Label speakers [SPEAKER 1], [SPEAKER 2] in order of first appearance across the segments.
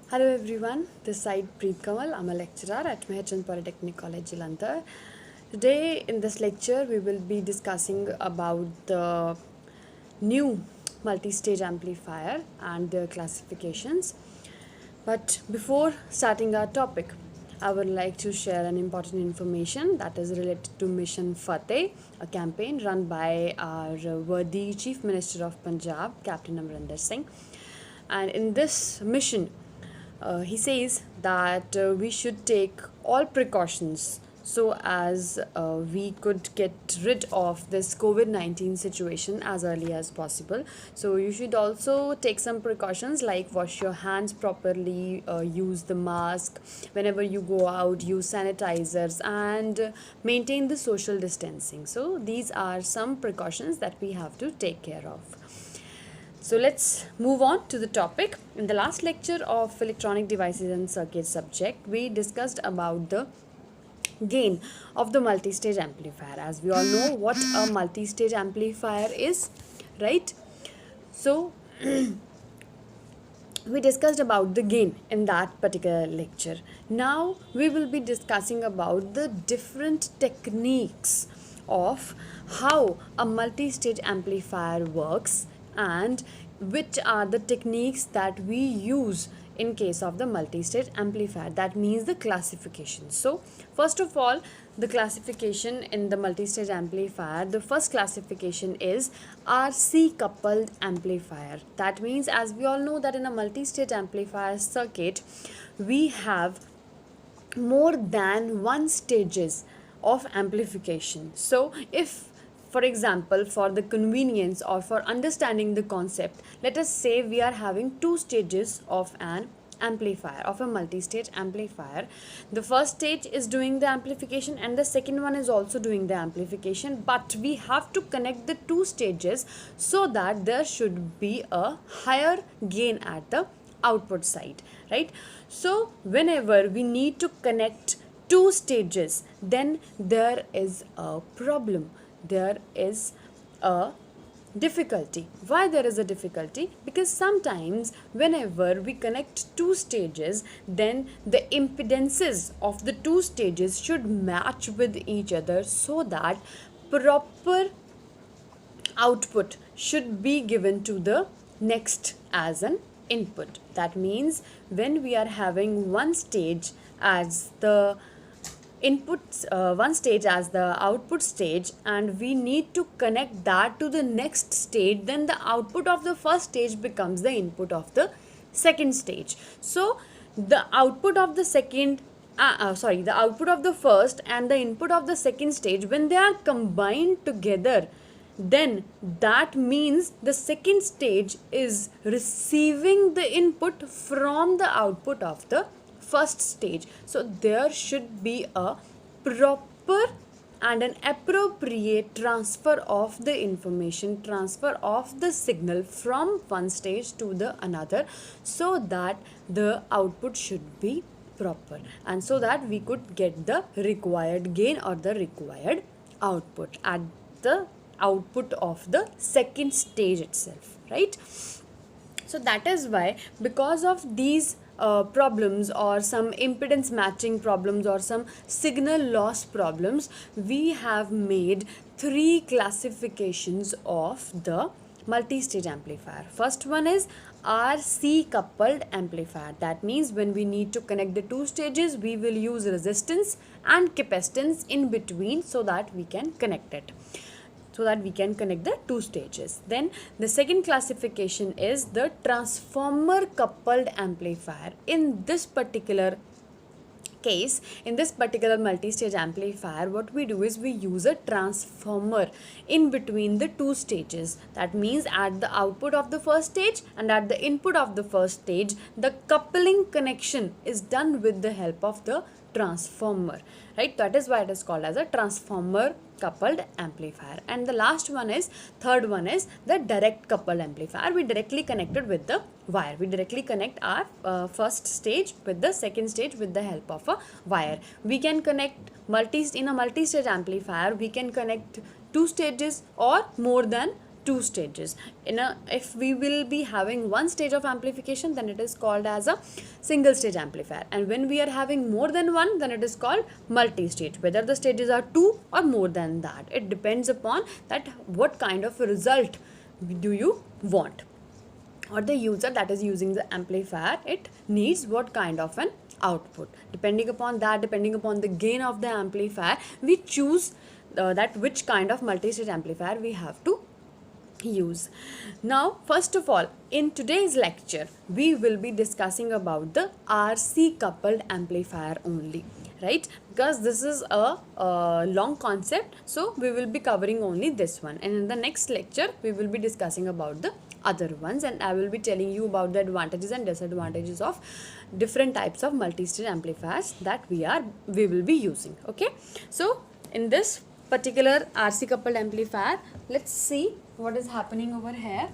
[SPEAKER 1] Hello everyone, this side Preet Kamal. I'm a lecturer at Meherchand Polytechnic College, Jalandhar. Today in this lecture we will be discussing about the new multi-stage amplifier and their classifications. But before starting our topic, I would like to share an important information that is related to Mission Fateh, a campaign run by our worthy Chief Minister of Punjab, Captain Amrinder Singh. And in this mission, he says that we should take all precautions so as we could get rid of this COVID-19 situation as early as possible. So you should also take some precautions like wash your hands properly, use the mask whenever you go out, use sanitizers, and maintain the social distancing. So these are some precautions that we have to take care of. So let's move on to the topic. In the last lecture of electronic devices and circuits subject, we discussed about the gain of the multi-stage amplifier. As we all know what a multi-stage amplifier is, right? So we discussed about the gain in that particular lecture. Now we will be discussing about the different techniques of how a multi-stage amplifier works and which are the techniques that we use in case of the multi-stage amplifier. That means the classification. So first of all, the classification in the multi-stage amplifier, the first classification is RC coupled amplifier. That means, as we all know that in a multi-stage amplifier circuit we have more than one stages of amplification. So if, for example, for the convenience or for understanding the concept, let us say we are having two stages of an amplifier, of a multi-stage amplifier. The first stage is doing the amplification and the second one is also doing the amplification, but we have to connect the two stages so that there should be a higher gain at the output side, right? So whenever we need to connect two stages, then there is a problem, there is a difficulty. Why there is a difficulty? Because sometimes whenever we connect two stages, then the impedances of the two stages should match with each other so that proper output should be given to the next as an input. That means when we are having one stage as the one stage as the output stage and we need to connect that to the next stage, then the output of the first stage becomes the input of the second stage. So the output of the the output of the first and the input of the second stage, when they are combined together, then that means the second stage is receiving the input from the output of the first stage. So there should be a proper and an appropriate transfer of the information, transfer of the signal from one stage to the another, so that the output should be proper and so that we could get the required gain or the required output at the output of the second stage itself, right? So that is why, because of these problems or some impedance matching problems or some signal loss problems, we have made three classifications of the multi-stage amplifier. First one is RC coupled amplifier. That means when we need to connect the two stages, we will use resistance and capacitance in between so that we can connect it, so that we can connect the two stages. Then the second classification is the transformer coupled amplifier. In this particular case, in this particular multi-stage amplifier, what we do is we use a transformer in between the two stages. That means at the output of the first stage and at the input of the first stage, the coupling connection is done with the help of the transformer, right? That is why it is called as a transformer coupled amplifier. And the last one is, third one is the direct coupled amplifier. We directly connected with the wire. We directly connect our first stage with the second stage with the help of a wire. We can connect in a multi-stage amplifier, we can connect two stages or more than two stages. If we will be having one stage of amplification, then it is called as a single stage amplifier, and when we are having more than one, then it is called multi-stage. Whether the stages are two or more than that, it depends upon that what kind of result do you want, or the user that is using the amplifier, it needs what kind of an output. Depending upon that, depending upon the gain of the amplifier, we choose that which kind of multi-stage amplifier we have to use. Now, first of all, in today's lecture, we will be discussing about the RC coupled amplifier only, right? Because this is a long concept, so we will be covering only this one, and in the next lecture we will be discussing about the other ones, and I will be telling you about the advantages and disadvantages of different types of multi-stage amplifiers that we will be using. Okay, so in this particular RC coupled amplifier, let's see what is happening over here.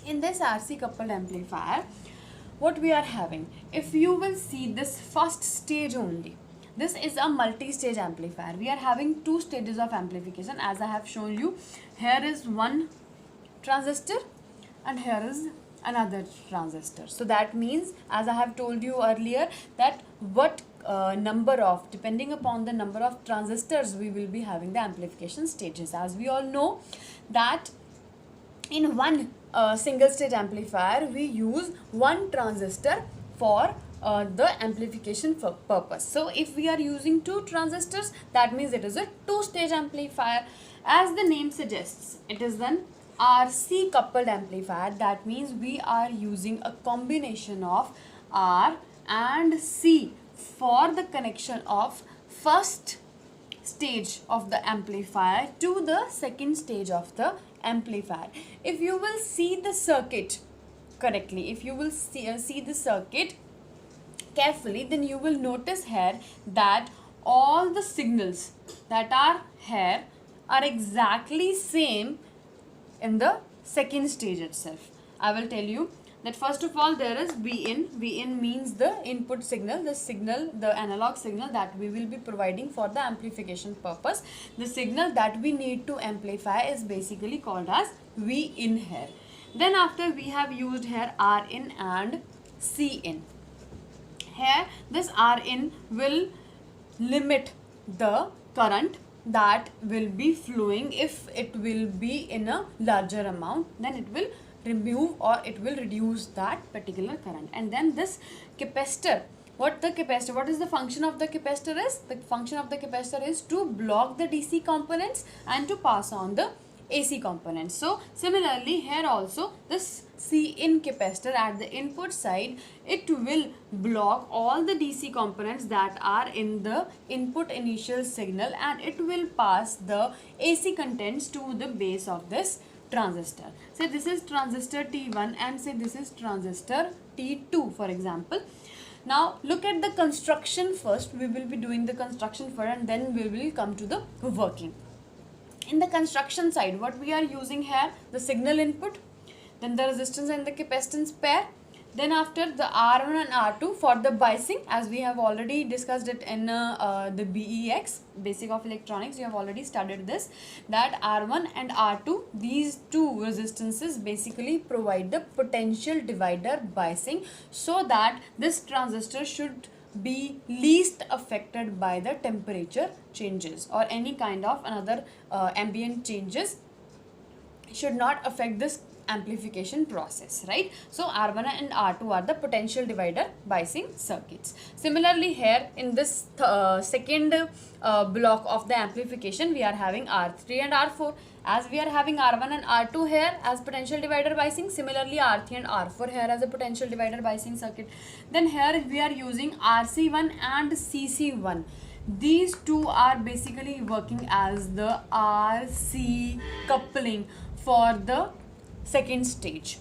[SPEAKER 1] In this RC coupled amplifier, what we are having, if you will see this first stage only, this is a multi-stage amplifier. We are having two stages of amplification, as I have shown you. Here is one transistor and here is another transistor. So that means, as I have told you earlier, that what number of, depending upon the number of transistors, we will be having the amplification stages. As we all know that in one single stage amplifier, we use one transistor for the amplification purpose. So if we are using two transistors, that means it is a two-stage amplifier. As the name suggests, it is an RC coupled amplifier. That means we are using a combination of R and C for the connection of first stage of the amplifier to the second stage of the amplifier. If you will see the circuit correctly, if you will see the circuit carefully, then you will notice here that all the signals that are here are exactly same in the second stage itself. I will tell you that first of all there is Vin. Vin means the input signal, the analog signal that we will be providing for the amplification purpose. The signal that we need to amplify is basically called as Vin here. Then after we have used here Rin and Cin. Here this Rin will limit the current that will be flowing. If it will be in a larger amount, then it will remove or it will reduce that particular current. And then this capacitor, what is the function of the capacitor is? The function of the capacitor is to block the DC components and to pass on the AC components. So similarly here also this Cin capacitor at the input side, it will block all the DC components that are in the input initial signal, and it will pass the AC contents to the base of this transistor. Say this is transistor T1 and say this is transistor T2, for example. Now look at the construction first. We will be doing the construction first and then we will come to the working. In the construction side, what we are using here, the signal input, then the resistance and the capacitance pair, then after the R1 and R2 for the biasing, as we have already discussed it in the BEX, Basic of Electronics. You have already studied this, that R1 and R2, these two resistances basically provide the potential divider biasing, so that this transistor should be least affected by the temperature changes or any kind of another ambient changes should not affect this amplification process, right? So R1 and R2 are the potential divider biasing circuits. Similarly here in this second block of the amplification, we are having R3 and R4. As we are having R1 and R2 here as potential divider biasing, similarly R3 and R4 here as a potential divider biasing circuit. Then here we are using RC1 and CC1. These two are basically working as the RC coupling for the second stage.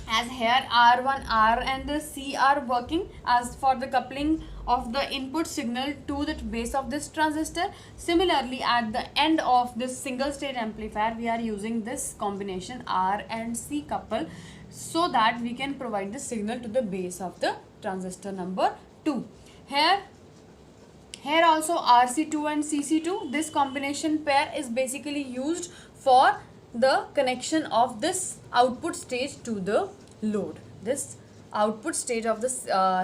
[SPEAKER 1] As here R1, R and the C are working as for the coupling of the input signal to the base of this transistor. Similarly, at the end of this single stage amplifier, we are using this combination R and C couple so that we can provide the signal to the base of the transistor number 2. Here also RC2 and CC2, this combination pair is basically used for the connection of this output stage to the load. This output stage of the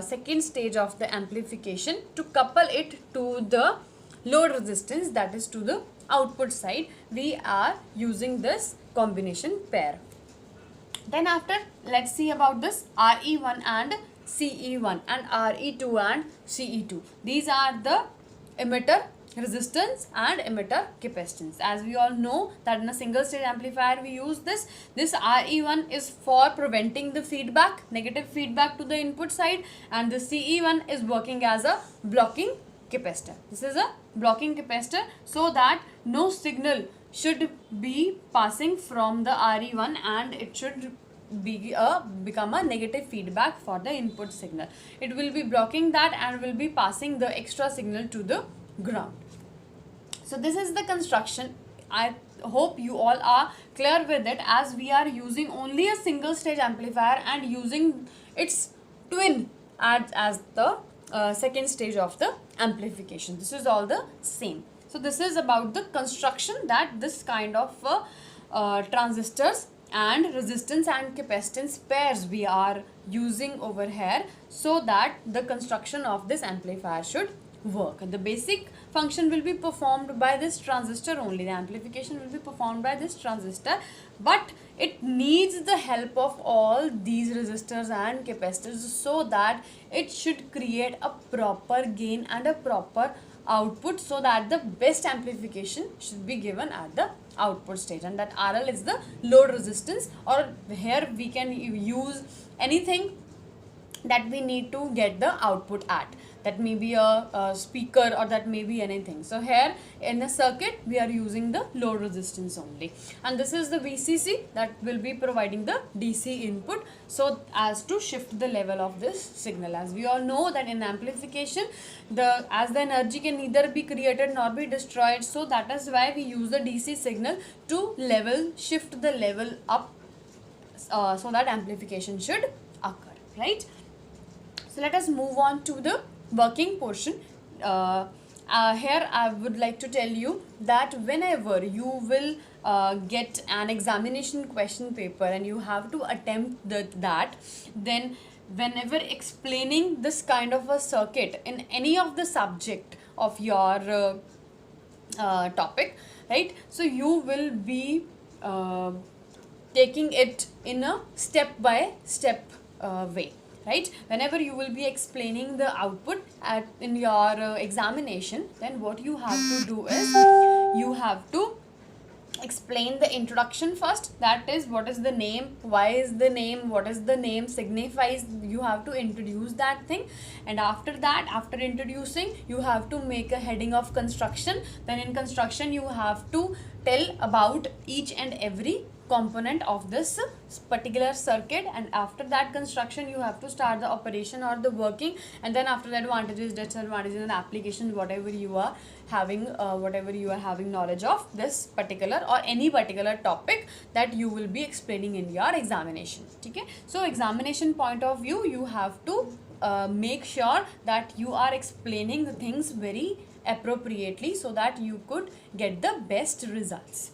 [SPEAKER 1] second stage of the amplification, to couple it to the load resistance, that is to the output side, we are using this combination pair. Then after, let's see about this RE1 and CE1 and RE2 and CE2. These are the emitter resistance and emitter capacitance. As we all know that in a single stage amplifier we use this. This RE1 is for preventing the feedback, negative feedback to the input side, and the CE1 is working as a blocking capacitor. This is a blocking capacitor so that no signal should be passing from the RE1 and it should become a negative feedback for the input signal. It will be blocking that and will be passing the extra signal to the ground. So this is the construction. I hope you all are clear with it, as we are using only a single stage amplifier and using its twin as the second stage of the amplification. This is all the same. So this is about the construction, that this kind of transistors and resistance and capacitance pairs we are using over here, so that the construction of this amplifier should work. The basic function will be performed by this transistor only. The amplification will be performed by this transistor, but it needs the help of all these resistors and capacitors so that it should create a proper gain and a proper output, so that the best amplification should be given at the output stage. And that RL is the load resistance, or here we can use anything that we need to get the output at. That may be a speaker, or that may be anything. So here in the circuit we are using the load resistance only, and this is the VCC that will be providing the DC input so as to shift the level of this signal. As we all know that in amplification, as the energy can neither be created nor be destroyed, so that is why we use the DC signal to shift the level up, so that amplification should occur, right? So let us move on to the working portion. Here I would like to tell you that whenever you will get an examination question paper and you have to attempt that, then whenever explaining this kind of a circuit in any of the subject of your topic, right, so you will be taking it in a step by step way, right? Whenever you will be explaining the output in your examination, then what you have to do is you have to explain the introduction first. That is, what is the name, why is the name, what is the name signifies. You have to introduce that thing, and after that, after introducing, you have to make a heading of construction. Then in construction you have to tell about each and every component of this particular circuit, and after that construction you have to start the operation or the working, and then after that advantages, disadvantages and applications, whatever you are having knowledge of this particular or any particular topic that you will be explaining in your examination. Okay, so examination point of view, you have to make sure that you are explaining the things very appropriately so that you could get the best results.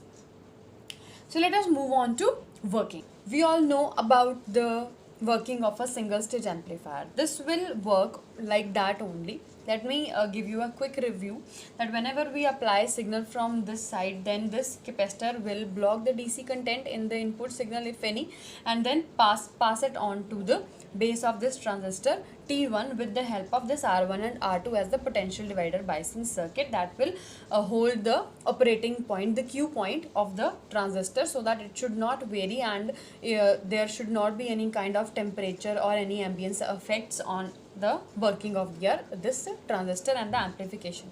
[SPEAKER 1] So let us move on to working. We all know about the working of a single stage amplifier. This will work like that only. Let me give you a quick review that whenever we apply signal from this side, then this capacitor will block the DC content in the input signal, if any, and then pass it on to the base of this transistor T1 with the help of this R1 and R2 as the potential divider biasing circuit that will hold the operating point, the Q point of the transistor, so that it should not vary and there should not be any kind of temperature or any ambience effects on the working of this transistor and the amplification.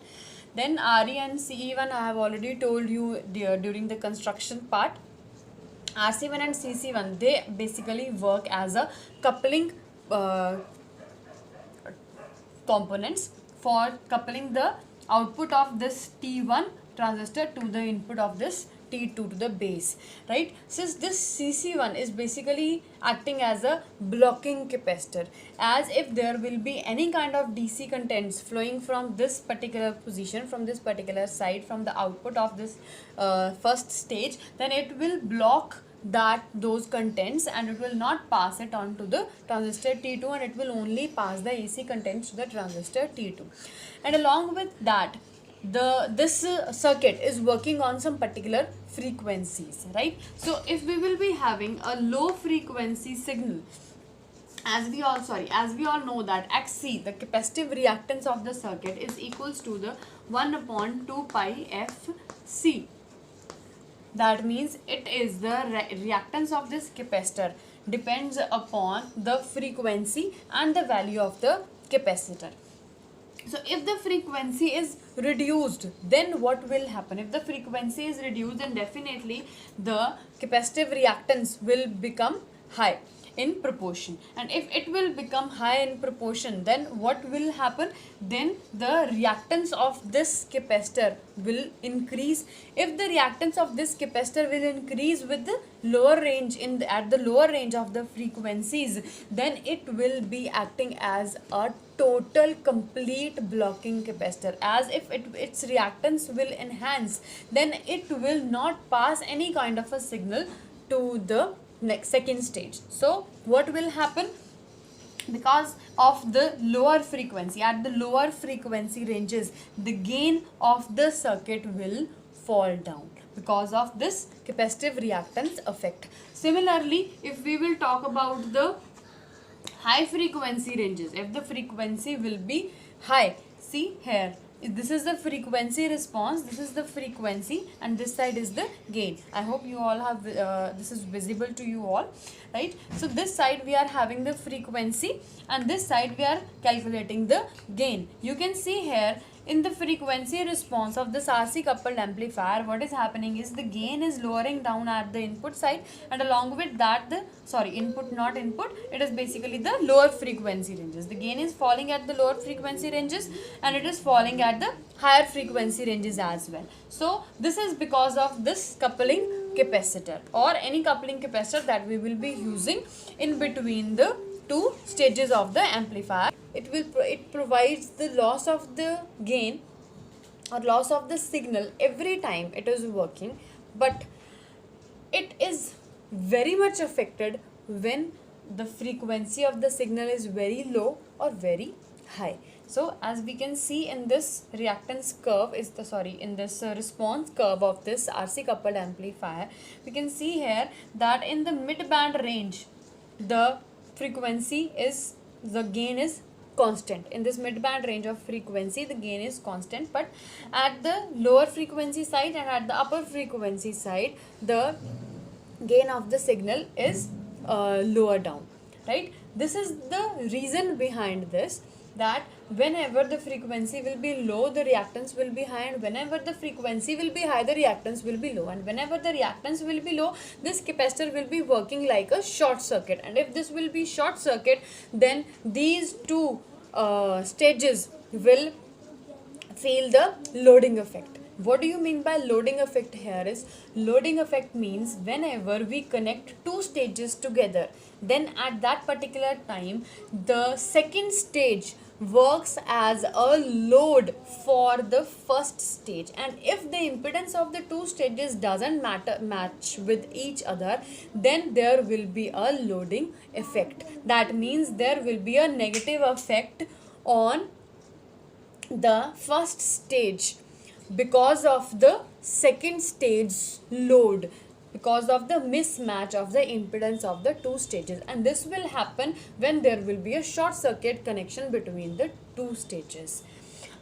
[SPEAKER 1] Then RE and CE1 I have already told you during the construction part. RC1 and CC1, they basically work as a coupling components for coupling the output of this T1 transistor to the input of this T2 to the base, right? Since this CC1 is basically acting as a blocking capacitor, as if there will be any kind of DC contents flowing from this particular position, from this particular side, from the output of this first stage, then it will block those contents and it will not pass it on to the transistor T2, and it will only pass the AC contents to the transistor T2. And along with that, this circuit is working on some particular frequencies, right? So if we will be having a low frequency signal, as we all know that Xc, the capacitive reactance of the circuit, is equals to the 1 upon 2 pi Fc. That means it is the reactance of this capacitor depends upon the frequency and the value of the capacitor. So if the frequency is reduced, then what will happen? If the frequency is reduced, then definitely the capacitive reactance will become high in proportion. And if it will become high in proportion, then what will happen? Then the reactance of this capacitor will increase. If the reactance of this capacitor will increase with the lower range at the lower range of the frequencies, then it will be acting as a total complete blocking capacitor. As if its reactance will enhance, then it will not pass any kind of a signal to the second stage. So what will happen? Because of the lower frequency, at the lower frequency ranges, the gain of the circuit will fall down because of this capacitive reactance effect. Similarly, if we will talk about the high frequency ranges, if the frequency will be high, see here, this is the frequency response, this is the frequency, and this side is the gain. I hope you all have this is visible to you all, right? So this side we are having the frequency, and this side we are calculating the gain. You can see here in the frequency response of this RC coupled amplifier, what is happening is the gain is lowering down at the input side, and along with that it is basically the lower frequency ranges. The gain is falling at the lower frequency ranges, and it is falling at the higher frequency ranges as well. So this is because of this coupling capacitor or any coupling capacitor that we will be using in between the two stages of the amplifier. It provides the loss of the gain or loss of the signal every time it is working, but it is very much affected when the frequency of the signal is very low or very high. So as we can see in this reactance curve in this response curve of this RC coupled amplifier, we can see here that in the mid band range the gain is constant. In this mid band range of frequency, the gain is constant, but at the lower frequency side and at the upper frequency side, the gain of the signal is lower down, right? This is the reason behind this, that whenever the frequency will be low, the reactance will be high, and whenever the frequency will be high, the reactance will be low, and whenever the reactance will be low, this capacitor will be working like a short circuit. And if this will be short circuit, then these two stages will feel the loading effect. What do you mean by loading effect here is, loading effect means whenever we connect two stages together, then at that particular time the second stage works as a load for the first stage, and if the impedance of the two stages doesn't match with each other, then there will be a loading effect. That means there will be a negative effect on the first stage because of the second stage load, because of the mismatch of the impedance of the two stages, and this will happen when there will be a short circuit connection between the two stages.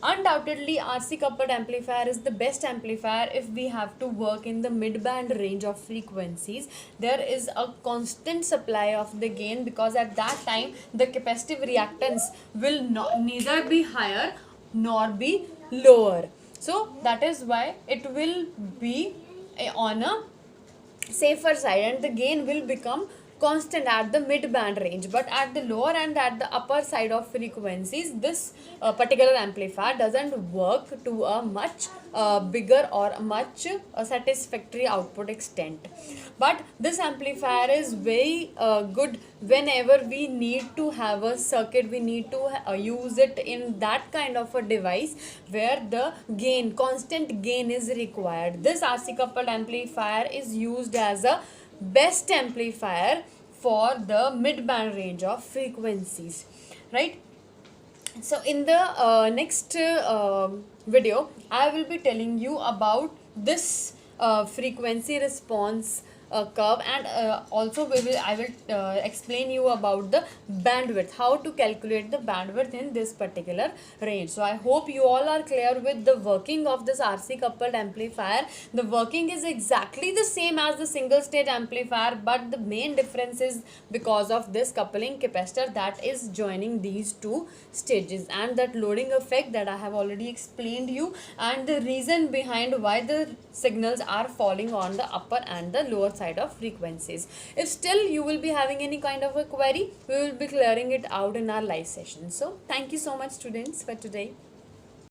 [SPEAKER 1] Undoubtedly, RC coupled amplifier is the best amplifier if we have to work in the mid-band range of frequencies. There is a constant supply of the gain, because at that time the capacitive reactance will neither be higher nor be lower. So that is why it will be on a safer side, and the gain will become constant at the mid band range, but at the lower and at the upper side of frequencies, this particular amplifier doesn't work to a much bigger or much satisfactory output extent. But this amplifier is very good whenever we need to have a circuit, we need to use it in that kind of a device where the gain, constant gain is required. This RC coupled amplifier is used as a best amplifier for the mid band range of frequencies, right? So in the next video I will be telling you about this frequency response curve, and also I will explain you about the bandwidth, how to calculate the bandwidth in this particular range. So I hope you all are clear with the working of this RC coupled amplifier. The working is exactly the same as the single stage amplifier, but the main difference is because of this coupling capacitor that is joining these two stages, and that loading effect that I have already explained you, and the reason behind why the signals are falling on the upper and the lower side of frequencies. If still you will be having any kind of a query, we will be clearing it out in our live session. So thank you so much students for today.